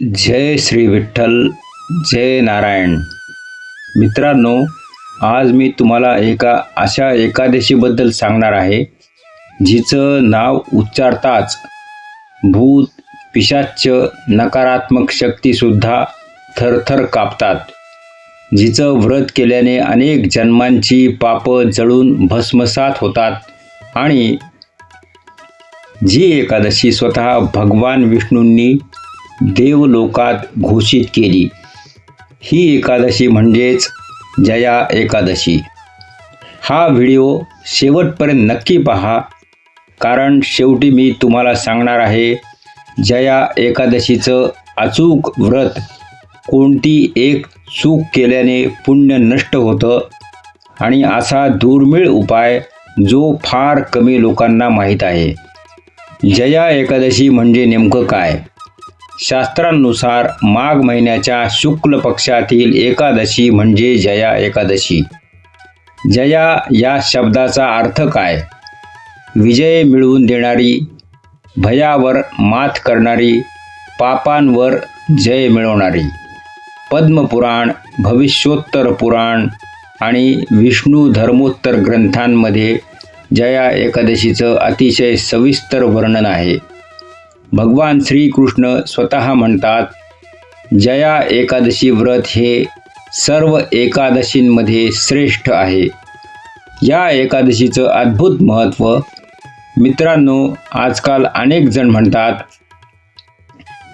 जय श्री विठ्ठल, जय नारायण. मित्रांनो, आज मी तुम्हाला एका अशा एकादशीबद्दल सांगणार आहे जिचं नाव उच्चारताच भूत पिशाच्च नकारात्मक शक्तीसुद्धा थरथर कापतात. जिचं व्रत केल्याने अनेक जन्मांची पापं जळून भस्मसात होतात आणि जी एकादशी स्वतः भगवान विष्णूंनी देवलोकात घोषित केली, ही एकादशी म्हणजेच जया एकादशी. हा व्हिडिओ शेवटपर्यंत नक्की पहा, कारण शेवटी मी तुम्हाला सांगणार आहे जया एकादशीचं अचूक व्रत. कोणती एक चूक केल्याने पुण्य नष्ट होतं आणि असा दुर्मिळ उपाय जो फार कमी लोकांना माहीत आहे. जया एकादशी म्हणजे नेमकं काय? शास्त्रांनुसार माघ महिन्याच्या शुक्ल पक्षातील एकादशी म्हणजे जया एकादशी. जया या शब्दाचा अर्थ काय? विजय मिळवून देणारी, भयावर मात करणारी, पापांवर जय मिळवणारी. पद्मपुराण, भविष्योत्तर पुराण आणि विष्णू धर्मोत्तर ग्रंथांमध्ये जया एकादशीचं अतिशय सविस्तर वर्णन आहे. भगवान श्रीकृष्ण स्वतः म्हणतात, जया एकादशी व्रत हे सर्व एकादशींमध्ये श्रेष्ठ आहे. या एकादशीचं अद्भुत महत्त्व. मित्रांनो, आजकाल अनेक जण म्हणतात,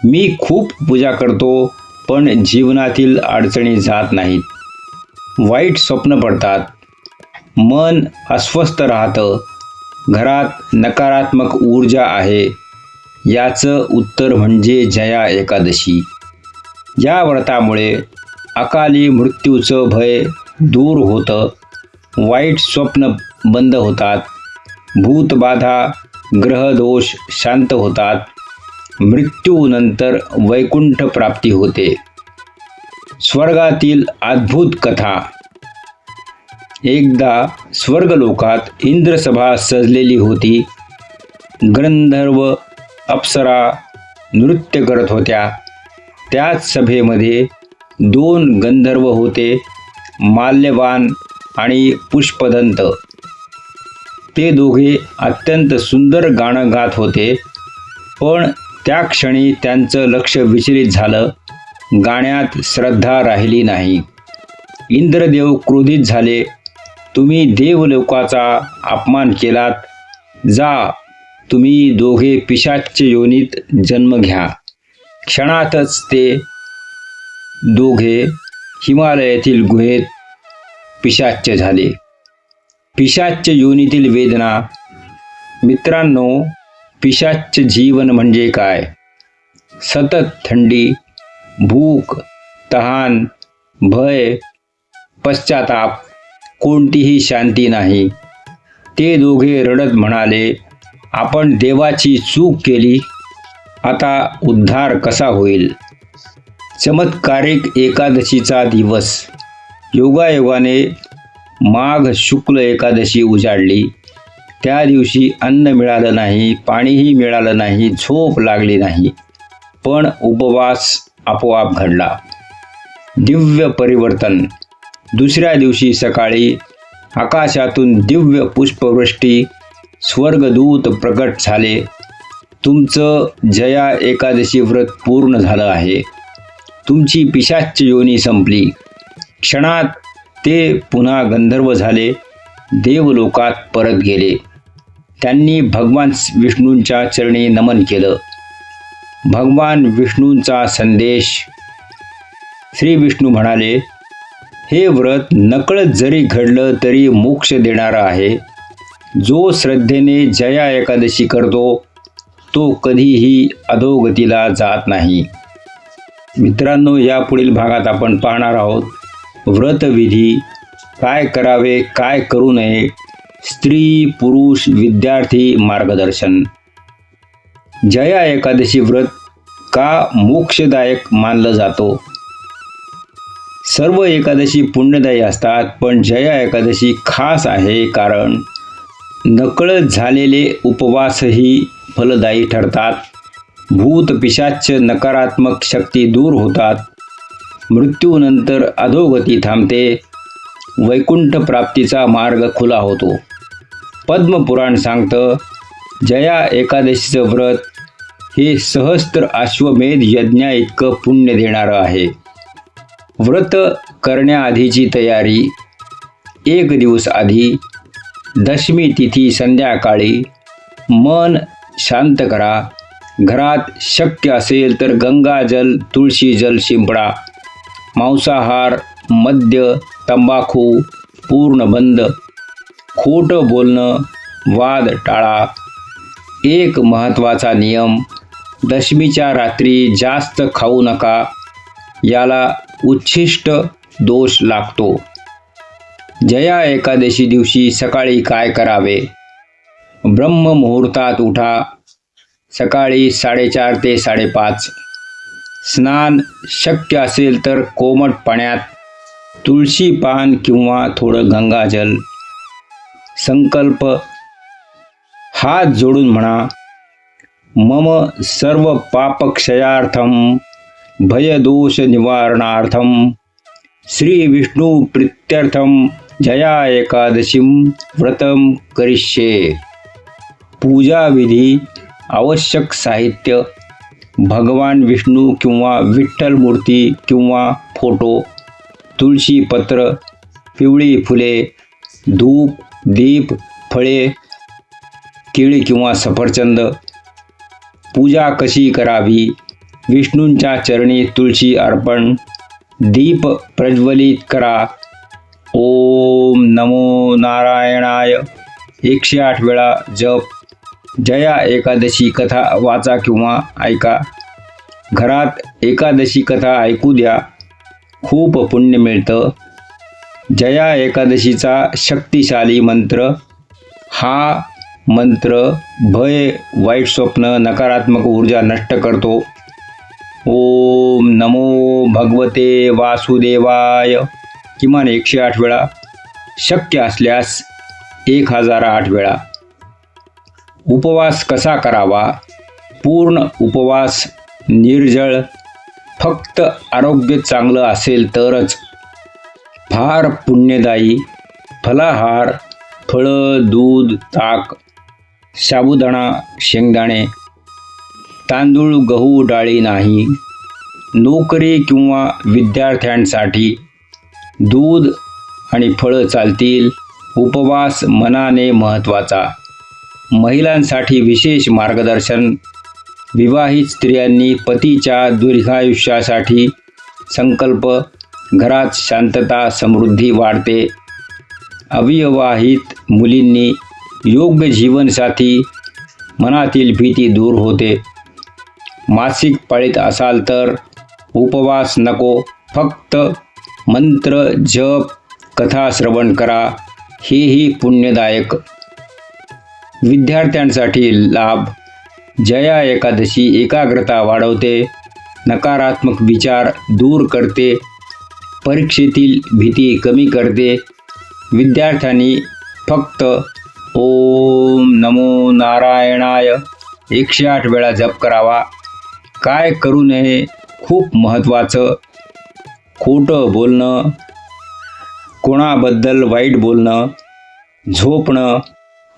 मी खूप पूजा करतो पण जीवनातील अडचणी जात नाहीत, वाईट स्वप्न पडतात, मन अस्वस्थ राहतं, घरात नकारात्मक ऊर्जा आहे. याचं उत्तर म्हणजे जया एकादशी. या व्रतामुळे अकाली मृत्यूचं भय दूर होतं, वाईट स्वप्न बंद होतात, भूतबाधा ग्रहदोष शांत होतात, मृत्यूनंतर वैकुंठ प्राप्ती होते. स्वर्गातील अद्भुत कथा. एकदा स्वर्गलोकात इंद्रसभा सजलेली होती. गंधर्व अप्सरा नृत्य करत होत्या. त्याच सभेमध्ये दोन गंधर्व होते, माल्यवान आणि पुष्पदंत. ते दोघे अत्यंत सुंदर गाणं गात होते, पण त्या क्षणी त्यांचं लक्ष विचलित झालं. गाण्यात श्रद्धा राहिली नाही. इंद्रदेव क्रोधित झाले, तुम्ही देवलोकाचा अपमान केलात. जा, तुम्ही दोघे पिशाच्च योनीत जन्म घ्या. क्षणातच ते दोघे हिमालयातील गुहेत पिशाच्च झाले. पिशाच्च योनीतील वेदना. मित्रांनो, पिशाच्च जीवन म्हणजे काय? सतत थंडी, भूक, तहान, भय, पश्चाताप, कोणतीही शांती नाही. ते दोघे रडत म्हणाले, आपण देवाची चूक केली, आता उद्धार कसा होईल? चमत्कारिक एकादशीचा दिवस. योगायोगाने माघ शुक्ल एकादशी उजाडली. त्या दिवशी अन्न मिळालं नाही, पाणीही मिळालं नाही, झोप लागली नाही, पण उपवास आपोआप घडला. दिव्य परिवर्तन. दुसऱ्या दिवशी सकाळी आकाशातून दिव्य पुष्पवृष्टी, स्वर्गदूत प्रकट झाले. तुमचं जया एकादशी व्रत पूर्ण झालं आहे. तुमची पिशाच्च योनी संपली. क्षणात ते पुन्हा गंधर्व झाले, देवलोकात परत गेले. त्यांनी भगवान विष्णूंच्या चरणी नमन केलं. भगवान विष्णूंचा संदेश. श्री विष्णू म्हणाले, हे व्रत नकळत जरी घडलं तरी मोक्ष देणारं आहे. जो श्रद्धेने जया एकादशी करतो तो कधीही अधोगतीला जात नाही. मित्रांनो, या पुढील भागात आपण पाहणार आहोत व्रतविधी. काय करावे, काय करू नये, स्त्री पुरुष विद्यार्थी मार्गदर्शन. जया एकादशी व्रत का मोक्षदायक मानलं जातो? सर्व एकादशी पुण्यदायी असतात, पण जया एकादशी खास आहे कारण नकळत झालेले उपवासही फलदायी ठरतात. भूत पिशाच नकारात्मक शक्ती दूर होतात, मृत्यूनंतर अधोगती थांबते, वैकुंठ प्राप्तीचा मार्ग खुला होतो. पद्मपुराण सांगतं, जया एकादशीचं व्रत हे सहस्त्र अश्वमेध यज्ञा इतकं पुण्य देणारं आहे. व्रत करण्याआधीची तयारी. 1 दिवस आधी दशमी तिथी संध्याकाळी मन शांत करा. घरात शक्य असेल तर गंगाजल, तुळशी जल शिंपडा. मांसाहार, मद्य, तंबाखू पूर्ण बंद. खोटं बोलणं, वाद टाळा. एक महत्त्वाचा नियम, दशमीच्या रात्री जास्त खाऊ नका. याला उच्छिष्ट दोष लागतो. जया एकादशी दिवशी सकाळी काय करावे? ब्रह्म मुहूर्तात उठा. सकाळी 4:30 ते 5:30. स्नान, शक्य असेल तर कोमट पाण्यात, तुळशी पान किंवा थोडं गंगाजल. संकल्प, हात जोडून म्हणा, मम सर्व पापक्षयार्थम भयदोष निवारणार्थम श्री विष्णू प्रीत्यर्थम जया एकादशीम व्रतम करिष्ये. पूजाविधी. आवश्यक साहित्य, भगवान विष्णू किंवा विठ्ठल मूर्ती किंवा फोटो, तुळशी पत्र, पिवळी फुले, धूप, दीप, फळे, केळी किंवा सफरचंद. पूजा कशी करावी? विष्णूंच्या चरणी तुळशी अर्पण. दीप प्रज्वलित करा. ओम नमो नारायणाय 108 वेळा जप. जया एकादशी कथा वाचा किंवा ऐका. घरात एकादशी कथा ऐकू द्या, खूप पुण्य मिळतं. जया एकादशीचा शक्तिशाली मंत्र. हा मंत्र भय, वाईट स्वप्न, नकारात्मक ऊर्जा नष्ट करतो. ओम नमो भगवते वासुदेवाय किमान 108 वेळा, शक्य असल्यास 1008 वेळा. उपवास कसा करावा? पूर्ण उपवास, निर्जळ, फक्त आरोग्य चांगलं असेल तरच. फार पुण्यदायी. फलाहार, फळं, दूध, ताक, साबुदाणा, शेंगदाणे, तांदूळ, गहू, डाळी नाही. नोकरी किंवा विद्यार्थ्यांसाठी दूध आणि फळं चालतील. उपवास मनाने महत्त्वाचा. महिलांसाठी विशेष मार्गदर्शन. विवाहित स्त्रियांनी पतीच्या दीर्घायुष्यासाठी संकल्प. घरात शांतता, समृद्धी वाढते. अविवाहित मुलींनी योग्य जीवनसाथी. मनातील भीती दूर होते. मासिक पाळीत असाल तर उपवास नको, फक्त मंत्र जप, कथा श्रवण करा. हेही पुण्यदायक. विद्यार्थ्यांसाठी लाभ. जया एकादशी एकाग्रता वाढवते, नकारात्मक विचार दूर करते, परीक्षेतील भीती कमी करते. विद्यार्थ्यांनी फक्त ओम नमो नारायणाय 108 वेळा जप करावा. काय करू नये? खूप महत्त्वाचं. खोटं बोलणं, कोणाबद्दल वाईट बोलणं, झोपणं,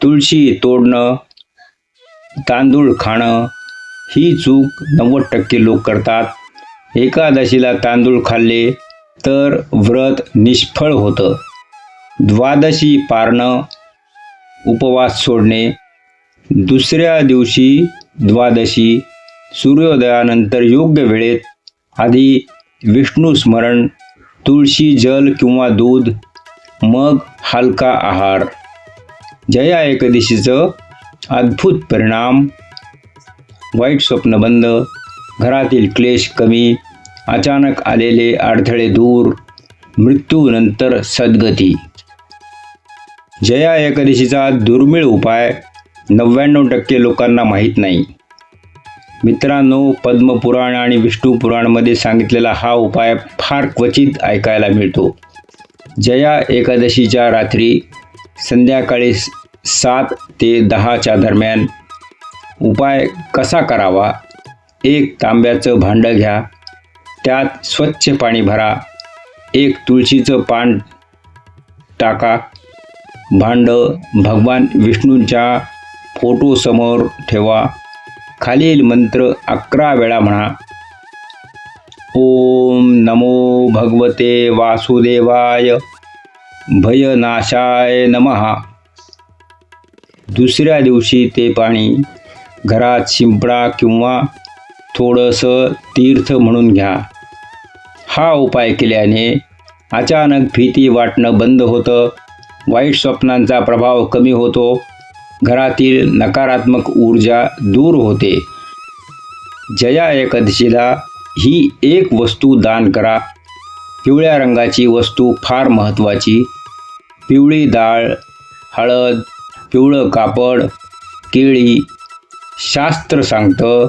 तुळशी तोडणं, तांदूळ खाणं. ही चूक 90% लोक करतात. एकादशीला तांदूळ खाल्ले तर व्रत निष्फळ होतं. द्वादशी पारणं, उपवास सोडणे. दुसऱ्या दिवशी द्वादशी, सूर्योदयानंतर योग्य वेळेत आधी विष्णू स्मरण, तुळशी जल किंवा दूध, मग हलका आहार. जया एकादशीचं अद्भुत परिणाम. वाईट स्वप्न बंद, घरातील क्लेश कमी, अचानक आलेले अडथळे दूर, मृत्यूनंतर सद्गती. जया एकादशीचा दुर्मिळ उपाय 99% लोकांना माहीत नाही. मित्रांनो, पद्मपुराण आणि विष्णू पुराणमध्ये सांगितलेला हा उपाय फार क्वचित ऐकायला मिळतो. जया एकादशीच्या रात्री संध्याकाळी 7 ते 10च्या दरम्यान. उपाय कसा करावा? एक तांब्याचं भांडं घ्या, त्यात स्वच्छ पाणी भरा, एक तुळशीचं पान टाका. भांडं भगवान विष्णूंच्या फोटोसमोर ठेवा. खालील मंत्र 11 वेळा म्हणा. ओम नमो भगवते वासुदेवाय भयनाशाय नमः. दुसऱ्या दिवशी ते पाणी घरात शिंपडा किंवा थोडंसं तीर्थ म्हणून घ्या. हा उपाय केल्याने अचानक भीती वाटणं बंद होतं, वाईट स्वप्नांचा प्रभाव कमी होतो, घरातील नकारात्मक ऊर्जा दूर होते. जया एकादशीला ही एक वस्तू दान करा. पिवळ्या रंगाची वस्तू फार महत्त्वाची. पिवळी डाळ, हळद, पिवळं कापड, केळी. शास्त्र सांगतं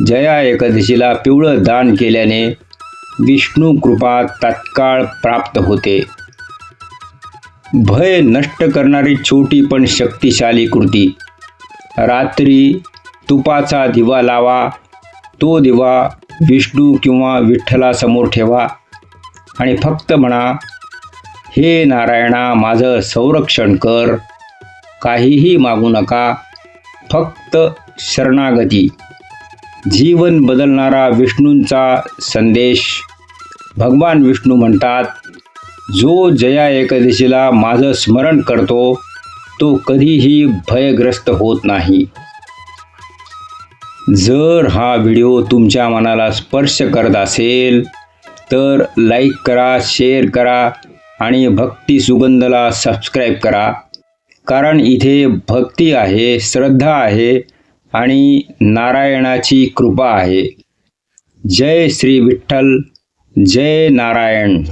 जया एकादशीला पिवळं दान केल्याने विष्णू कृपा तात्काळ प्राप्त होते. भय नष्ट करणारी छोटी पण शक्तिशाली कृती. रात्री तुपाचा दिवा लावा. तो दिवा विष्णू किंवा विठ्ठलासमोर ठेवा आणि फक्त म्हणा, हे नारायणा माझं संरक्षण कर. काहीही मागू नका, फक्त शरणागती. जीवन बदलणारा विष्णूंचा संदेश. भगवान विष्णू म्हणतात, जो जया एकादशीला माझं स्मरण करतो तो कधीही भयग्रस्त होत नाही. जर हा व्हिडिओ तुमच्या मनाला स्पर्श करत असेल तर लाईक करा, शेअर करा आणि भक्ती सुगंधला सबस्क्राईब करा. कारण इथे भक्ती आहे, श्रद्धा आहे आणि नारायणाची कृपा आहे. जय श्री विठ्ठल, जय नारायण.